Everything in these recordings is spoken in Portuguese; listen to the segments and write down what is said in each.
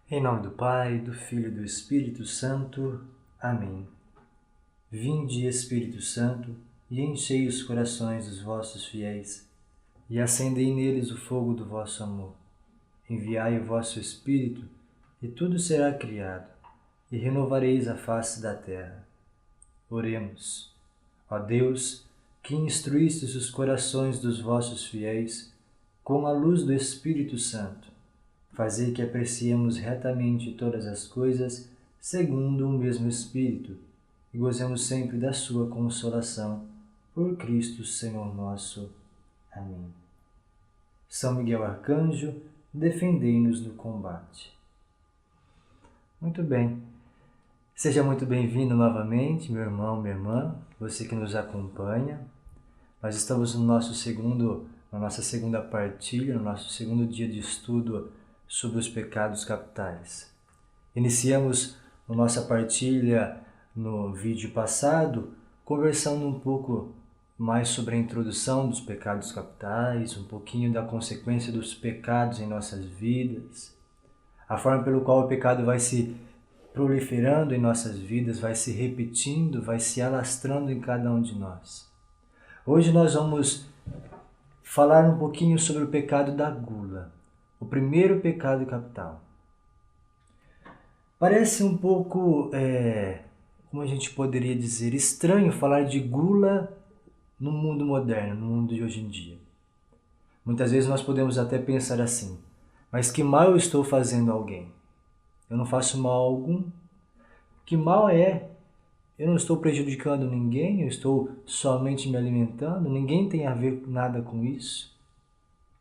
Em nome do Pai, do Filho e do Espírito Santo. Amém. Vinde, Espírito Santo, e enchei os corações dos vossos fiéis, e acendei neles o fogo do vosso amor. Enviai o vosso Espírito, e tudo será criado, e renovareis a face da terra. Oremos. Ó Deus, que instruístes os corações dos vossos fiéis com a luz do Espírito Santo, fazei que apreciemos retamente todas as coisas segundo o mesmo Espírito e gozemos sempre da sua consolação. Por Cristo Senhor nosso. Amém. São Miguel Arcanjo, defendei-nos no combate. Muito bem. Seja muito bem-vindo novamente, meu irmão, minha irmã, você que nos acompanha. Nós estamos na nossa segunda partilha, no nosso segundo dia de estudo sobre os pecados capitais. Iniciamos a nossa partilha no vídeo passado, conversando um pouco mais sobre a introdução dos pecados capitais, um pouquinho da consequência dos pecados em nossas vidas, a forma pelo qual o pecado vai se proliferando em nossas vidas, vai se repetindo, vai se alastrando em cada um de nós. Hoje nós vamos falar um pouquinho sobre o pecado da gula. O primeiro pecado capital. Parece um pouco, como a gente poderia dizer, estranho falar de gula no mundo moderno, no mundo de hoje em dia. Muitas vezes nós podemos até pensar assim, mas que mal eu estou fazendo a alguém? Eu não faço mal a algum? Que mal é? Eu não estou prejudicando ninguém, eu estou somente me alimentando, ninguém tem a ver nada com isso.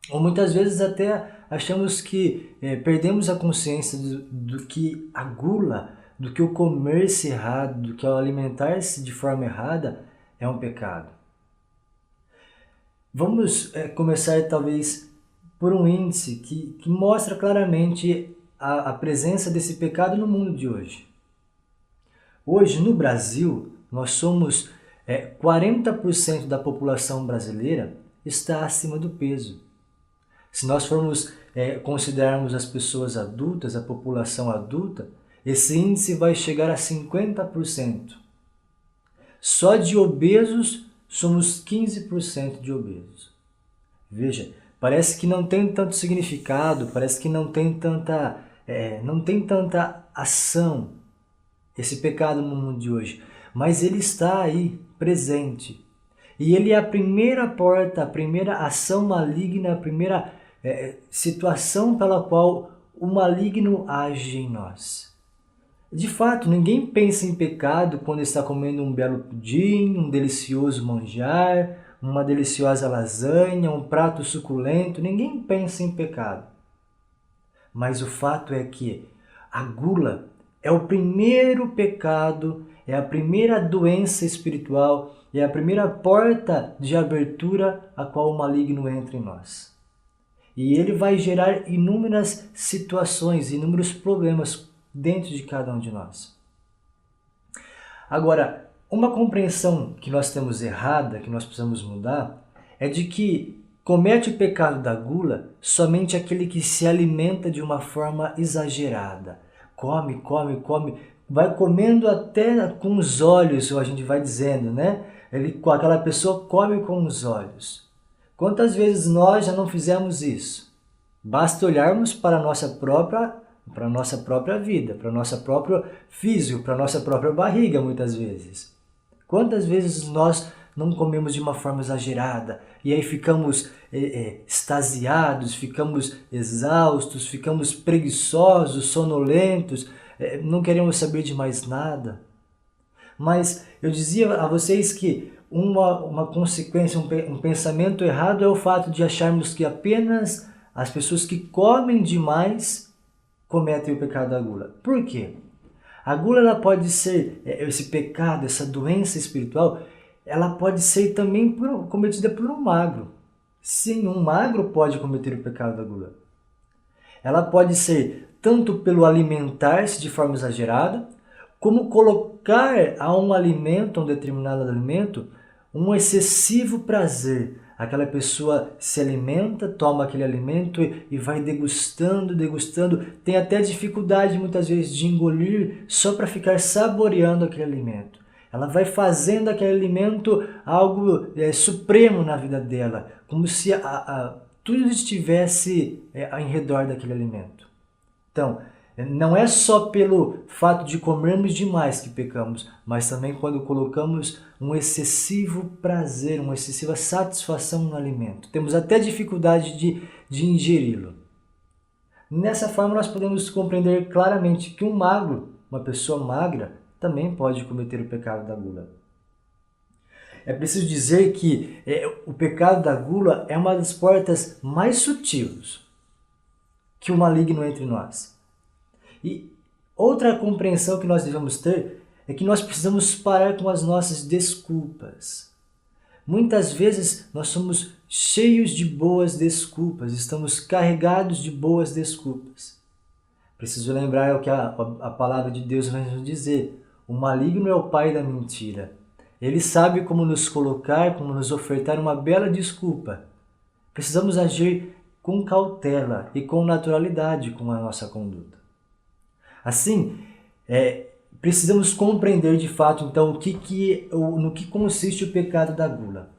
Ou muitas vezes até achamos que perdemos a consciência do que a gula, do que o comer-se errado, do que o alimentar-se de forma errada é um pecado. Vamos começar talvez por um índice que mostra claramente a presença desse pecado no mundo de hoje. Hoje no Brasil, nós somos 40% da população brasileira está acima do peso. Se nós formos considerarmos as pessoas adultas, a população adulta, esse índice vai chegar a 50%. Só de obesos, somos 15% de obesos. Veja, parece que não tem tanto significado, parece que não tem tanta ação esse pecado no mundo de hoje. Mas ele está aí, presente. E ele é a primeira porta, a primeira ação maligna, a primeira situação pela qual o maligno age em nós. De fato, ninguém pensa em pecado quando está comendo um belo pudim, um delicioso manjar, uma deliciosa lasanha, um prato suculento. Ninguém pensa em pecado. Mas o fato é que a gula é o primeiro pecado, é a primeira doença espiritual, é a primeira porta de abertura a qual o maligno entra em nós. E ele vai gerar inúmeras situações, inúmeros problemas dentro de cada um de nós. Agora, uma compreensão que nós temos errada, que nós precisamos mudar, é de que comete o pecado da gula somente aquele que se alimenta de uma forma exagerada. Come, vai comendo até com os olhos, a gente vai dizendo, né? Aquela pessoa come com os olhos. Quantas vezes nós já não fizemos isso? Basta olharmos para a nossa própria vida, para o nosso próprio físico, para a nossa própria barriga, muitas vezes. Quantas vezes nós não comemos de uma forma exagerada e aí ficamos extasiados, ficamos exaustos, ficamos preguiçosos, sonolentos, não queremos saber de mais nada. Mas eu dizia a vocês que uma consequência, um pensamento errado é o fato de acharmos que apenas as pessoas que comem demais cometem o pecado da gula. Por quê? A gula ela pode ser, esse pecado, essa doença espiritual, ela pode ser também cometida por um magro. Sim, um magro pode cometer o pecado da gula. Ela pode ser tanto pelo alimentar-se de forma exagerada, como colocar a um alimento, a um determinado alimento, um excessivo prazer. Aquela pessoa se alimenta, toma aquele alimento e vai degustando, tem até dificuldade muitas vezes de engolir só para ficar saboreando aquele alimento. Ela vai fazendo aquele alimento algo supremo na vida dela, como se tudo estivesse em redor daquele alimento. Então, não é só pelo fato de comermos demais que pecamos, mas também quando colocamos um excessivo prazer, uma excessiva satisfação no alimento. Temos até dificuldade de ingeri-lo. Nessa forma nós podemos compreender claramente que um magro, uma pessoa magra, também pode cometer o pecado da gula. É preciso dizer que o pecado da gula é uma das portas mais sutis que o maligno entre nós. E outra compreensão que nós devemos ter é que nós precisamos parar com as nossas desculpas. Muitas vezes nós somos cheios de boas desculpas, estamos carregados de boas desculpas. Preciso lembrar o que a palavra de Deus vai nos dizer. O maligno é o pai da mentira. Ele sabe como nos colocar, como nos ofertar uma bela desculpa. Precisamos agir com cautela e com naturalidade com a nossa conduta. Assim, precisamos compreender de fato então no que consiste o pecado da gula.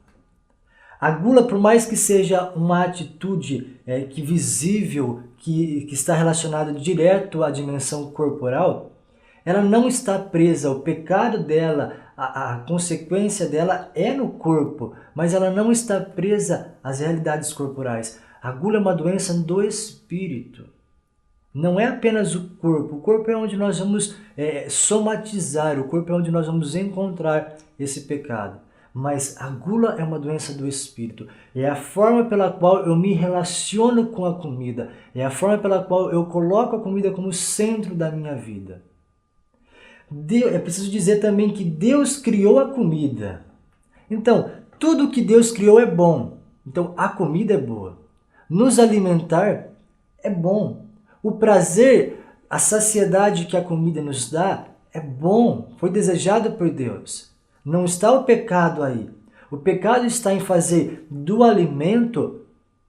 A gula, por mais que seja uma atitude que visível, que está relacionada direto à dimensão corporal, ela não está presa. O pecado dela, a consequência dela é no corpo, mas ela não está presa às realidades corporais. A gula é uma doença do espírito. Não é apenas o corpo é onde nós vamos somatizar, o corpo é onde nós vamos encontrar esse pecado. Mas a gula é uma doença do espírito, é a forma pela qual eu me relaciono com a comida, é a forma pela qual eu coloco a comida como centro da minha vida. É preciso dizer também que Deus criou a comida. Então, tudo que Deus criou é bom. Então, a comida é boa. Nos alimentar é bom. O prazer, a saciedade que a comida nos dá é bom, foi desejado por Deus. Não está o pecado aí. O pecado está em fazer do alimento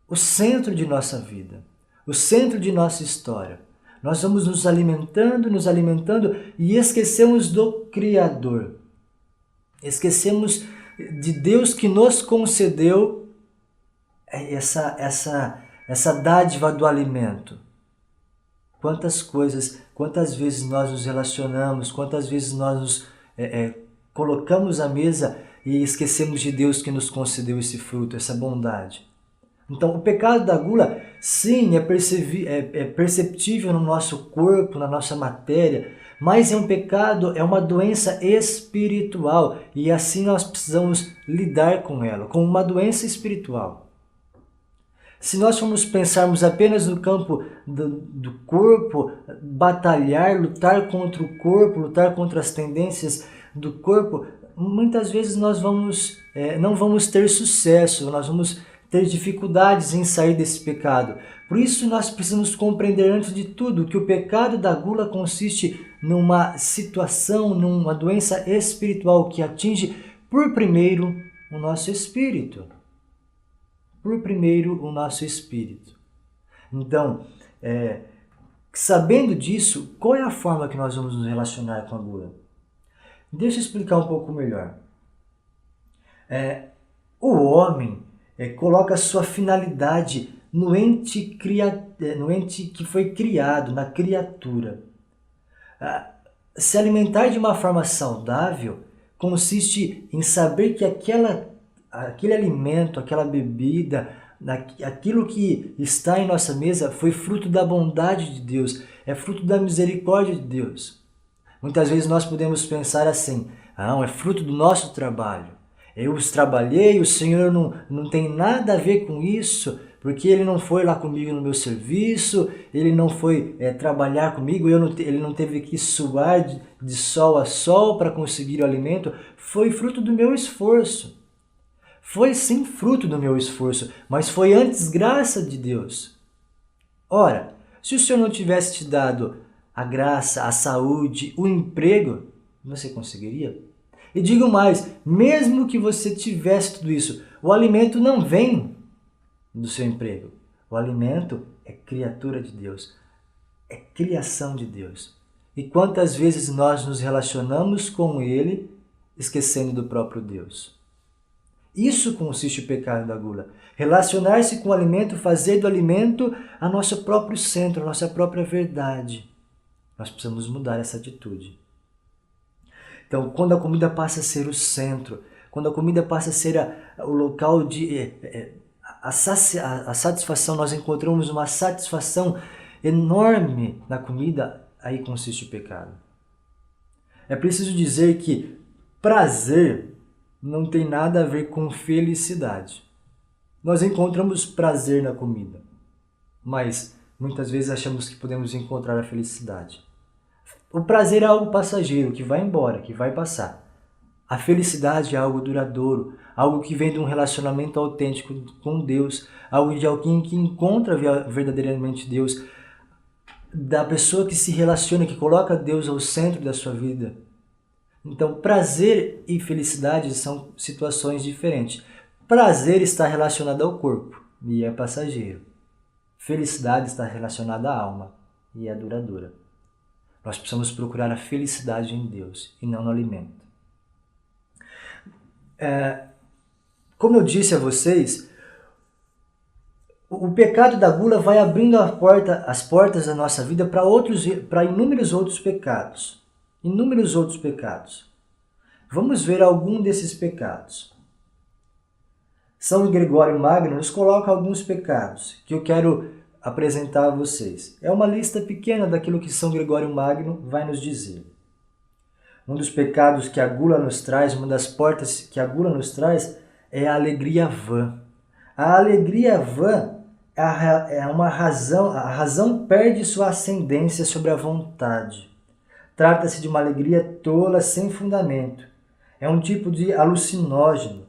o centro de nossa vida, o centro de nossa história. Nós vamos nos alimentando e esquecemos do Criador. Esquecemos de Deus que nos concedeu essa dádiva do alimento. Quantas vezes nós nos relacionamos, quantas vezes nós nos colocamos à mesa e esquecemos de Deus que nos concedeu esse fruto, essa bondade. Então, o pecado da gula, sim, é perceptível no nosso corpo, na nossa matéria, mas é um pecado, é uma doença espiritual e assim nós precisamos lidar com ela, com uma doença espiritual. Se nós formos pensarmos apenas no campo do corpo, batalhar, lutar contra o corpo, lutar contra as tendências do corpo, muitas vezes nós não vamos ter sucesso, nós vamos ter dificuldades em sair desse pecado. Por isso nós precisamos compreender antes de tudo que o pecado da gula consiste numa situação, numa doença espiritual que atinge por primeiro o nosso espírito. Por primeiro o nosso espírito. Então, sabendo disso, qual é a forma que nós vamos nos relacionar com a gula? Deixa eu explicar um pouco melhor. O homem coloca sua finalidade no ente que foi criado, na criatura. Se alimentar de uma forma saudável consiste em saber que aquele alimento, aquela bebida, aquilo que está em nossa mesa foi fruto da bondade de Deus, é fruto da misericórdia de Deus. Muitas vezes nós podemos pensar assim, é fruto do nosso trabalho. Eu trabalhei, o Senhor não tem nada a ver com isso, porque Ele não foi lá comigo no meu serviço, Ele não foi trabalhar comigo, Ele não teve que suar de sol a sol para conseguir o alimento, foi fruto do meu esforço. Foi sim fruto do meu esforço, mas foi antes graça de Deus. Ora, se o Senhor não tivesse te dado a graça, a saúde, o emprego, você conseguiria? E digo mais, mesmo que você tivesse tudo isso, o alimento não vem do seu emprego. O alimento é criatura de Deus, é criação de Deus. E quantas vezes nós nos relacionamos com Ele esquecendo do próprio Deus? Isso consiste o pecado da gula. Relacionar-se com o alimento, fazer do alimento a nosso próprio centro, a nossa própria verdade. Nós precisamos mudar essa atitude. Então, quando a comida passa a ser o centro, quando a comida passa a ser o local de a satisfação, nós encontramos uma satisfação enorme na comida, aí consiste o pecado. É preciso dizer que prazer não tem nada a ver com felicidade. Nós encontramos prazer na comida, mas muitas vezes achamos que podemos encontrar a felicidade. O prazer é algo passageiro, que vai embora, que vai passar. A felicidade é algo duradouro, algo que vem de um relacionamento autêntico com Deus, algo de alguém que encontra verdadeiramente Deus, da pessoa que se relaciona, que coloca Deus ao centro da sua vida. Então, prazer e felicidade são situações diferentes. Prazer está relacionado ao corpo e é passageiro. Felicidade está relacionada à alma e é duradoura. Nós precisamos procurar a felicidade em Deus e não no alimento. Como eu disse a vocês, o pecado da gula vai abrindo as portas da nossa vida para inúmeros outros pecados. Inúmeros outros pecados. Vamos ver algum desses pecados. São Gregório Magno nos coloca alguns pecados que eu quero apresentar a vocês. É uma lista pequena daquilo que São Gregório Magno vai nos dizer. Um dos pecados que a gula nos traz, uma das portas que a gula nos traz, é a alegria vã. A alegria vã é uma razão, a razão perde sua ascendência sobre a vontade. Trata-se de uma alegria tola, sem fundamento. É um tipo de alucinógeno.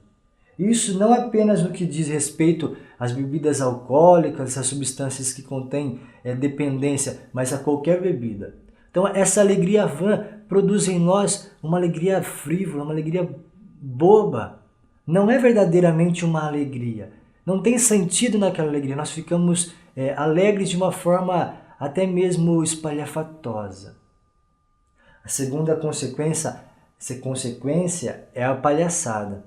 Isso não apenas no que diz respeito às bebidas alcoólicas, às substâncias que contêm dependência, mas a qualquer bebida. Então, essa alegria vã produz em nós uma alegria frívola, uma alegria boba. Não é verdadeiramente uma alegria. Não tem sentido naquela alegria. Nós ficamos alegres de uma forma até mesmo espalhafatosa. A segunda consequência é a palhaçada.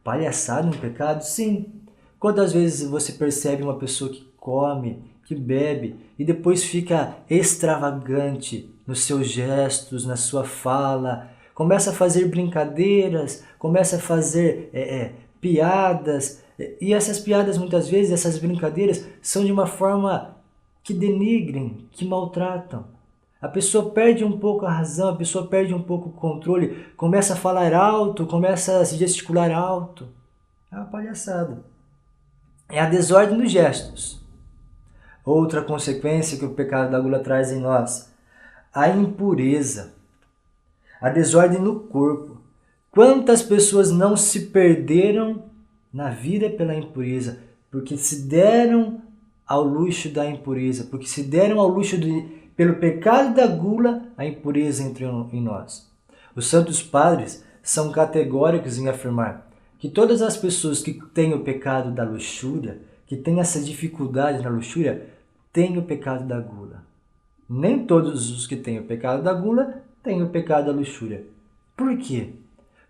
Palhaçada é um pecado? Sim. Quantas vezes você percebe uma pessoa que come, que bebe e depois fica extravagante nos seus gestos, na sua fala, começa a fazer brincadeiras, começa a fazer piadas, e essas piadas muitas vezes, essas brincadeiras, são de uma forma que denigrem, que maltratam. A pessoa perde um pouco a razão, a pessoa perde um pouco o controle, começa a falar alto, começa a se gesticular alto. É uma palhaçada. É a desordem dos gestos. Outra consequência que o pecado da gula traz em nós, a impureza, a desordem no corpo. Quantas pessoas não se perderam na vida pela impureza, porque se deram ao luxo da impureza, porque se deram ao luxo pelo pecado da gula, a impureza entrou em nós. Os santos padres são categóricos em afirmar que todas as pessoas que têm o pecado da luxúria, que têm essa dificuldade na luxúria, têm o pecado da gula. Nem todos os que têm o pecado da gula têm o pecado da luxúria. Por quê?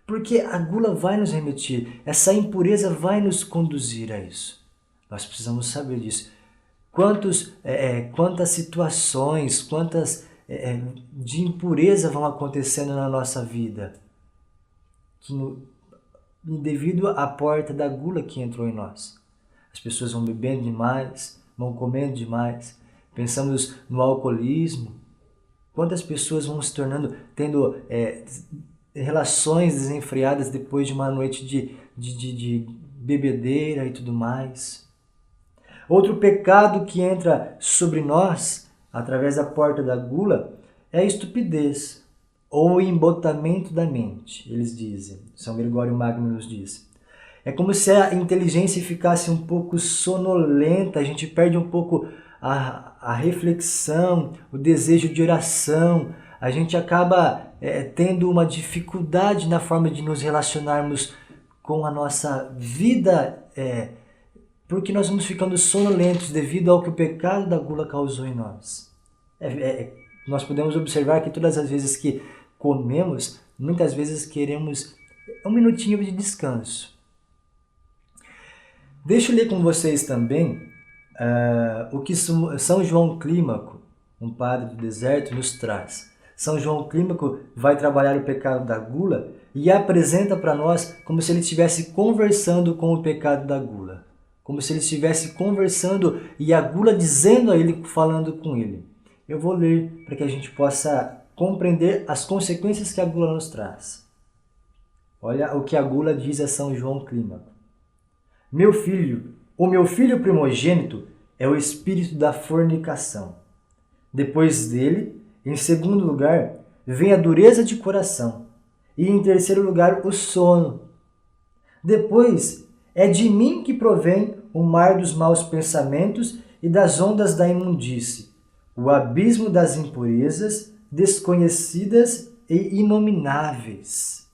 Porque a gula vai nos remeter, essa impureza vai nos conduzir a isso. Nós precisamos saber disso. Quantas situações, de impureza vão acontecendo na nossa vida, devido à porta da gula que entrou em nós. As pessoas vão bebendo demais, vão comendo demais. Pensamos no alcoolismo. Quantas pessoas vão se tornando, tendo relações desenfreadas depois de uma noite de bebedeira e tudo mais. Outro pecado que entra sobre nós, através da porta da gula, é a estupidez, ou o embotamento da mente, eles dizem. São Gregório Magno nos diz. É como se a inteligência ficasse um pouco sonolenta, a gente perde um pouco a reflexão, o desejo de oração, a gente acaba tendo uma dificuldade na forma de nos relacionarmos com a nossa vida, porque nós vamos ficando sonolentos devido ao que o pecado da gula causou em nós. Nós podemos observar que todas as vezes que comemos, muitas vezes queremos um minutinho de descanso. Deixa eu ler com vocês também o que São João Clímaco, um padre do deserto, nos traz. São João Clímaco vai trabalhar o pecado da gula e apresenta para nós como se ele estivesse conversando com o pecado da gula. Como se ele estivesse conversando e a gula dizendo a ele, falando com ele. Eu vou ler para que a gente possa compreender as consequências que a gula nos traz. Olha o que a gula diz a São João Clímaco. Meu filho, o meu filho primogênito é o espírito da fornicação. Depois dele, em segundo lugar, vem a dureza de coração. E em terceiro lugar, o sono. Depois, é de mim que provém o mar dos maus pensamentos e das ondas da imundície, o abismo das impurezas desconhecidas e inomináveis.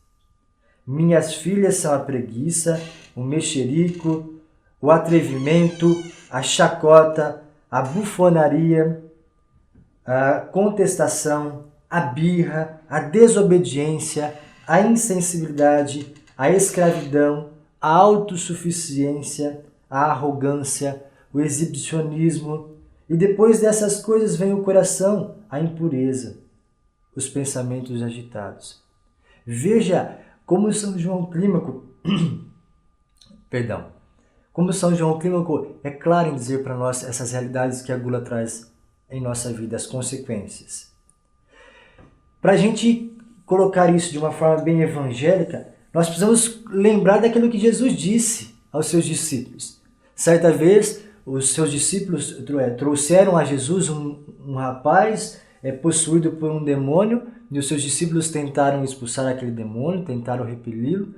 Minhas filhas são a preguiça, o mexerico, o atrevimento, a chacota, a bufonaria, a contestação, a birra, a desobediência, a insensibilidade, a escravidão, a autossuficiência, a arrogância, o exibicionismo. E depois dessas coisas vem o coração, a impureza, os pensamentos agitados. Veja como São João Clímaco, como São João Clímaco é claro em dizer para nós essas realidades que a gula traz em nossa vida, as consequências. Para a gente colocar isso de uma forma bem evangélica, nós precisamos lembrar daquilo que Jesus disse aos seus discípulos. Certa vez, os seus discípulos trouxeram a Jesus um rapaz possuído por um demônio, e os seus discípulos tentaram expulsar aquele demônio, tentaram repeli-lo,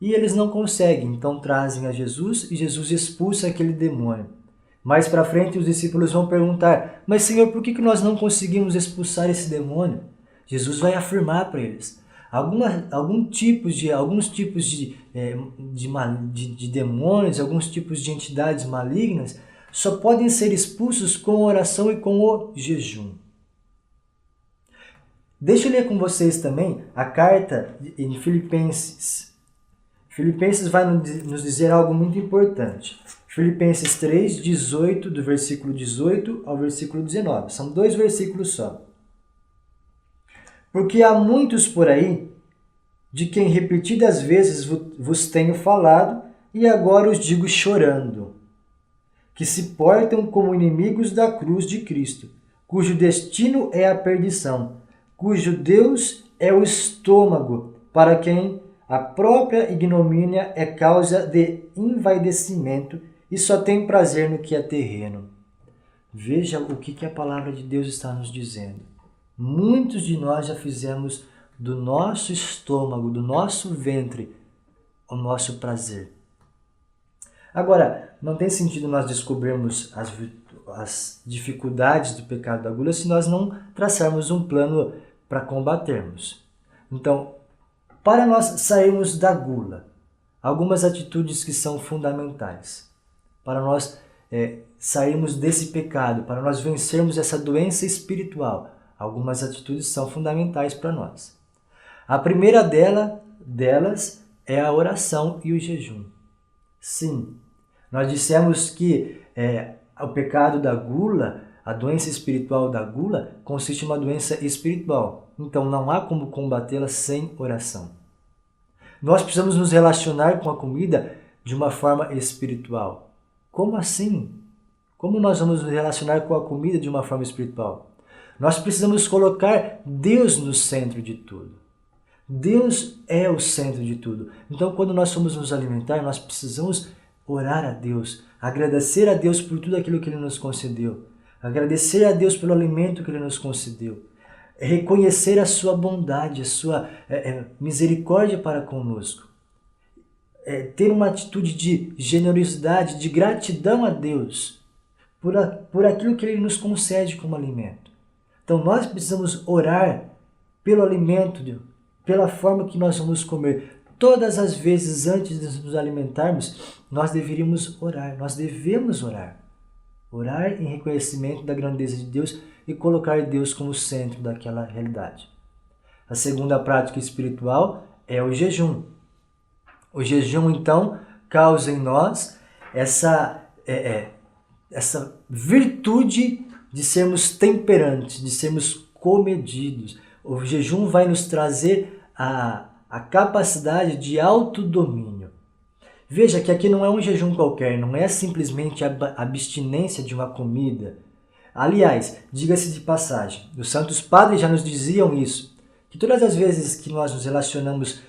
e eles não conseguem. Então trazem a Jesus e Jesus expulsa aquele demônio. Mais para frente os discípulos vão perguntar, mas Senhor, por que nós não conseguimos expulsar esse demônio? Jesus vai afirmar para eles, alguns tipos de demônios, alguns tipos de entidades malignas só podem ser expulsos com a oração e com o jejum. Deixa eu ler com vocês também a carta em Filipenses. Filipenses vai nos dizer algo muito importante. Filipenses 3, 18, do versículo 18 ao versículo 19. São 2 versículos só. Porque há muitos por aí, de quem repetidas vezes vos tenho falado, e agora os digo chorando, que se portam como inimigos da cruz de Cristo, cujo destino é a perdição, cujo Deus é o estômago, para quem a própria ignomínia é causa de envaidecimento e só tem prazer no que é terreno. Veja o que a palavra de Deus está nos dizendo. Muitos de nós já fizemos do nosso estômago, do nosso ventre, o nosso prazer. Agora, não tem sentido nós descobrirmos as dificuldades do pecado da gula se nós não traçarmos um plano para combatermos. Então, para nós sairmos da gula, algumas atitudes que são fundamentais. Para nós sairmos desse pecado, para nós vencermos essa doença espiritual, algumas atitudes são fundamentais para nós. A primeira delas é a oração e o jejum. Sim, nós dissemos que o pecado da gula, a doença espiritual da gula, consiste em uma doença espiritual. Então não há como combatê-la sem oração. Nós precisamos nos relacionar com a comida de uma forma espiritual. Como assim? Como nós vamos nos relacionar com a comida de uma forma espiritual? Nós precisamos colocar Deus no centro de tudo. Deus é o centro de tudo. Então, quando nós formos nos alimentar, nós precisamos orar a Deus, agradecer a Deus por tudo aquilo que Ele nos concedeu, agradecer a Deus pelo alimento que Ele nos concedeu, reconhecer a sua bondade, a sua misericórdia para conosco, ter uma atitude de generosidade, de gratidão a Deus por aquilo que Ele nos concede como alimento. Então nós precisamos orar pelo alimento, pela forma que nós vamos comer. Todas as vezes antes de nos alimentarmos, nós deveríamos orar, nós devemos orar. Orar em reconhecimento da grandeza de Deus e colocar Deus como centro daquela realidade. A segunda prática espiritual é o jejum. O jejum, então, causa em nós essa virtude de sermos temperantes, de sermos comedidos. O jejum vai nos trazer a capacidade de autodomínio. Veja que aqui não é um jejum qualquer, não é simplesmente a abstinência de uma comida. Aliás, diga-se de passagem, os santos padres já nos diziam isso, que todas as vezes que nós nos relacionamos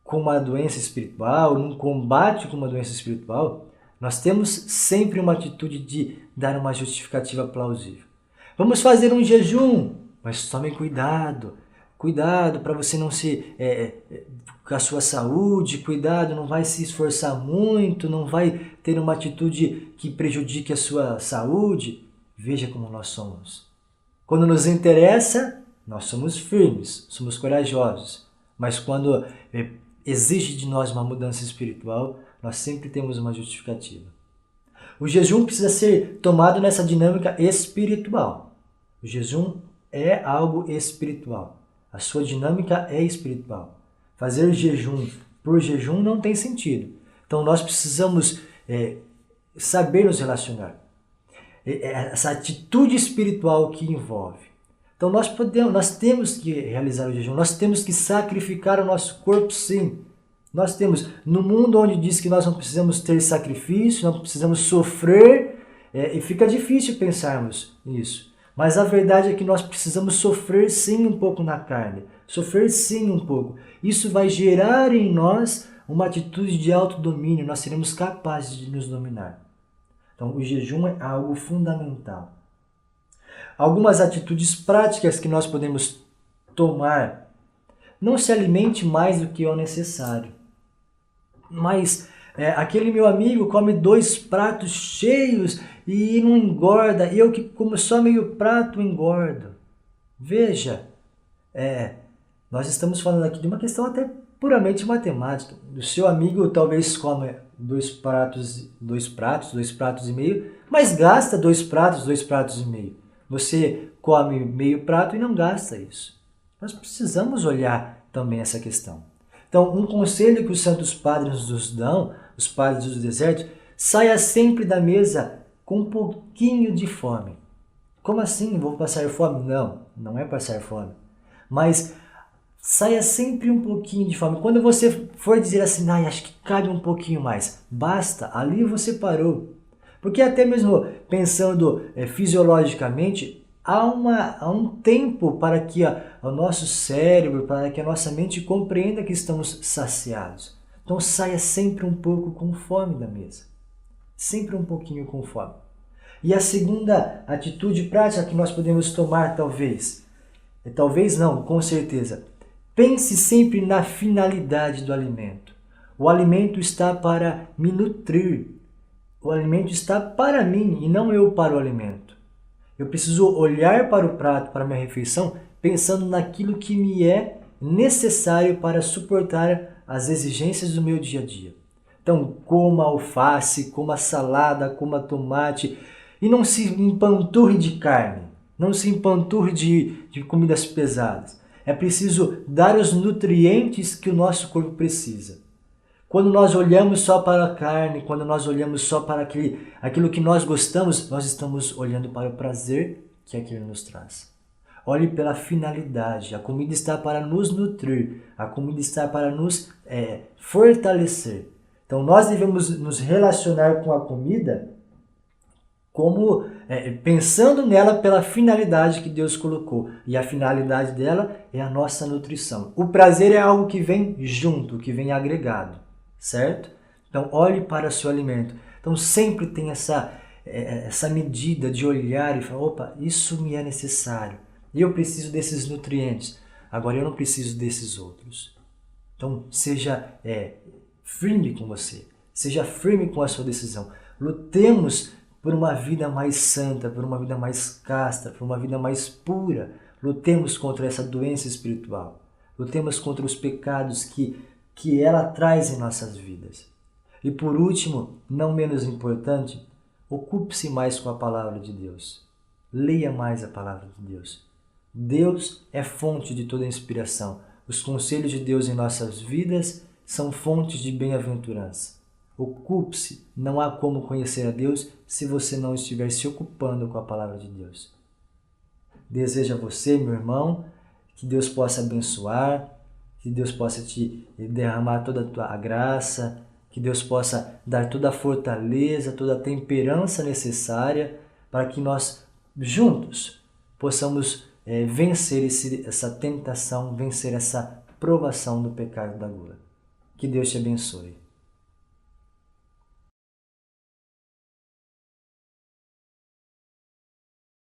com uma doença espiritual, num combate com uma doença espiritual, nós temos sempre uma atitude de dar uma justificativa plausível. Vamos fazer um jejum, mas tomem cuidado. Cuidado para você não se... com a sua saúde, cuidado, não vai se esforçar muito, não vai ter uma atitude que prejudique a sua saúde. Veja como nós somos. Quando nos interessa, nós somos firmes, somos corajosos. Mas quando exige de nós uma mudança espiritual, nós sempre temos uma justificativa. O jejum precisa ser tomado nessa dinâmica espiritual. O jejum é algo espiritual. A sua dinâmica é espiritual. Fazer jejum por jejum não tem sentido. Então nós precisamos saber nos relacionar. Essa atitude espiritual que envolve. Então nós temos que realizar o jejum, nós temos que sacrificar o nosso corpo, sim. Nós temos, no mundo onde diz que nós não precisamos ter sacrifício, não precisamos sofrer, e fica difícil pensarmos nisso. Mas a verdade é que nós precisamos sofrer sim um pouco na carne, sofrer sim um pouco. Isso vai gerar em nós uma atitude de autodomínio, nós seremos capazes de nos dominar. Então o jejum é algo fundamental. Algumas atitudes práticas que nós podemos tomar. Não se alimente mais do que é o necessário. Mas aquele meu amigo come 2 pratos cheios e não engorda. Eu que como só meio prato engordo. Veja, nós estamos falando aqui de uma questão até puramente matemática. O seu amigo talvez come 2 pratos e meio, mas gasta 2 pratos e meio. Você come meio prato e não gasta isso. Nós precisamos olhar também essa questão. Então, um conselho que os santos padres nos dão, os padres do deserto, saia sempre da mesa com um pouquinho de fome. Como assim? Vou passar fome? Não, não é passar fome. Mas saia sempre um pouquinho de fome. Quando você for dizer assim, acho que cabe um pouquinho mais, basta, ali você parou. Porque até mesmo pensando fisiologicamente, há um tempo para que o nosso cérebro, para que a nossa mente compreenda que estamos saciados. Então saia sempre um pouco com fome da mesa. Sempre um pouquinho com fome. E a segunda atitude prática que nós podemos tomar, talvez não, com certeza, pense sempre na finalidade do alimento. O alimento está para me nutrir. O alimento está para mim e não eu para o alimento. Eu preciso olhar para o prato, para a minha refeição, pensando naquilo que me é necessário para suportar as exigências do meu dia a dia. Então, coma alface, coma salada, coma tomate e não se empanturre de carne, não se empanturre de comidas pesadas. É preciso dar os nutrientes que o nosso corpo precisa. Quando nós olhamos só para a carne, quando nós olhamos só para aquilo que nós gostamos, nós estamos olhando para o prazer que aquilo nos traz. Olhe pela finalidade. A comida está para nos nutrir, a comida está para nos fortalecer. Então nós devemos nos relacionar com a comida como pensando nela pela finalidade que Deus colocou. E a finalidade dela é a nossa nutrição. O prazer é algo que vem junto, que vem agregado. Certo? Então, olhe para o seu alimento. Então, sempre tem essa medida de olhar e falar, opa, isso me é necessário. Eu preciso desses nutrientes. Agora, eu não preciso desses outros. Então, seja firme com você. Seja firme com a sua decisão. Lutemos por uma vida mais santa, por uma vida mais casta, por uma vida mais pura. Lutemos contra essa doença espiritual. Lutemos contra os pecados que ela traz em nossas vidas. E por último, não menos importante, ocupe-se mais com a palavra de Deus. Leia mais a palavra de Deus. Deus é fonte de toda inspiração. Os conselhos de Deus em nossas vidas são fontes de bem-aventurança. Ocupe-se. Não há como conhecer a Deus se você não estiver se ocupando com a palavra de Deus. Desejo a você, meu irmão, que Deus possa abençoar, que Deus possa te derramar toda a graça, que Deus possa dar toda a fortaleza, toda a temperança necessária para que nós juntos possamos vencer essa tentação, vencer essa provação do pecado da gula. Que Deus te abençoe.